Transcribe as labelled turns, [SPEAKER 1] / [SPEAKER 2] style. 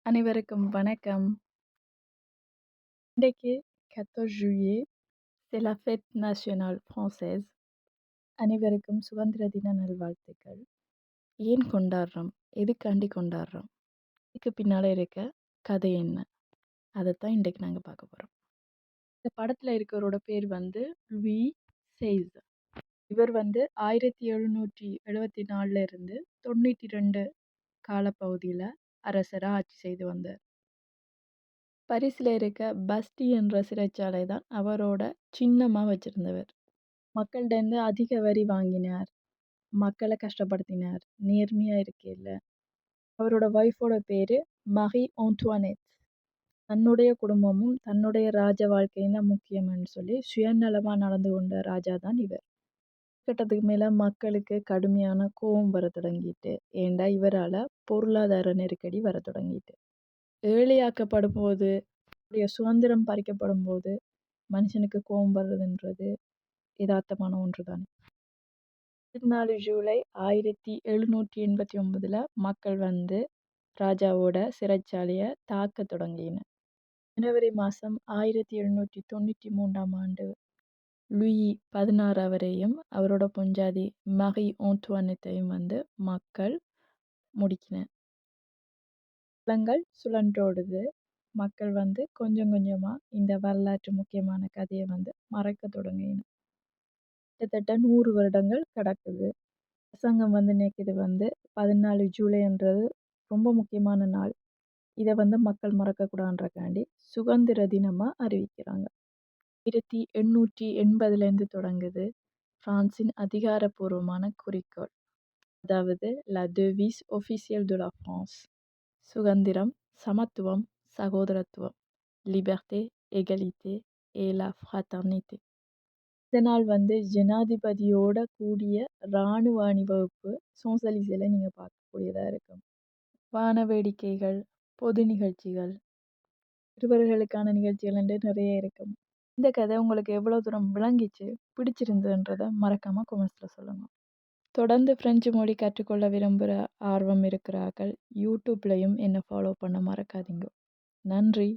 [SPEAKER 1] அனைவருக்கும் வணக்கம். இன்றைக்கு 14 ஜூலியே c'est la fête nationale française. அனைவருக்கும் சுதந்திர தின நல்வாழ்த்துக்கள். ஏன் கொண்டாடுறோம்? எதுக்காண்டி கொண்டாடுறோம்? இதுக்கு பின்னால இருக்க கதை என்ன? அதைத்தான் இன்றைக்கு நாங்கள் பார்க்க போகிறோம். இந்த படத்தில் இருக்கிறவரோட பேர் வந்து லூயி செய்ஸ். இவர் வந்து 1774 இருந்து 92 காலப்பகுதியில் அரசராக ஆட்சி செய்து வந்தார். பாரிஸில் இருக்க பஸ்டி என்ற சிறைச்சாலை தான் அவரோட சின்னமாக வச்சிருந்தவர். மக்கள்கிட்டேருந்து அதிக வரி வாங்கினார், மக்களை கஷ்டப்படுத்தினார், நேர்மையாக இருக்கையில். அவரோட ஒய்ஃபோட பேர் மரி ஆன்டுவானெட். தன்னுடைய குடும்பமும் தன்னுடைய ராஜ வாழ்க்கையும் தான் முக்கியம்னு சொல்லி சுயநலமாக நடந்து கொண்ட ராஜா தான் இவர். கட்டத்துக்கு மேலே மக்களுக்கு கடுமையான கோபம் வர தொடங்கிட்டு, ஏண்டா இவரால் பொருளாதார நெருக்கடி வர தொடங்கிட்டு. ஏழையாக்கப்படும் போது, சுதந்திரம் பறிக்கப்படும் போது மனுஷனுக்கு கோபம் வர்றதுன்றது யதார்த்தமான ஒன்று தானே. 14 ஜூலை 1789 மக்கள் வந்து ராஜாவோட சிறைச்சாலையை தாக்க தொடங்கினர். ஜனவரி மாதம் 1793 லூயி 16 அவரையும் அவரோட பொஞ்சாதி மரி ஆன்டுவானெட்டையும் வந்து மக்கள் முடிக்கினர். காலங்கள் சுழன்றோடுது. மக்கள் வந்து கொஞ்சம் கொஞ்சமாக இந்த வரலாற்று முக்கியமான கதையை வந்து மறக்க தொடங்கினர். கிட்டத்தட்ட 100 வருடங்கள் கிடக்குது. அரசாங்கம் வந்து நினைக்குது வந்து 14 ஜூலைன்றது ரொம்ப முக்கியமான நாள். இதை வந்து மக்கள் மறக்கக்கூடாதுன்றக்காண்டி சுதந்திர தினமாக அறிவிக்கிறாங்க. 1880 தொடங்குது பிரான்சின் அதிகாரப்பூர்வமான குறிக்கோள், அதாவது la devise officielle de la France. சுதந்திரம், சமத்துவம், சகோதரத்துவம், லிபர்té, égalité et la fraternité. இதனால் வந்து ஜனாதிபதியோட கூடிய இராணுவ அணிவகுப்பு சோசலிசில் நீங்கள் பார்க்கக்கூடியதாக இருக்கும். வான வேடிக்கைகள், பொது நிகழ்ச்சிகள், சிறுவர்களுக்கான நிகழ்ச்சிகள் என்று நிறைய இருக்கும். இந்த கதை உங்களுக்கு எவ்வளோ தூரம் விளங்கிச்சு, பிடிச்சிருந்ததுன்றதை மறக்காமல் கமெண்ட்ஸில் சொல்லுங்கள். தொடர்ந்து ஃப்ரெஞ்சு மொழி கற்றுக்கொள்ள விரும்புகிற ஆர்வம் இருக்கிறார்கள் யூடியூப்லையும் என்னை ஃபாலோ பண்ண மறக்காதீங்க. நன்றி.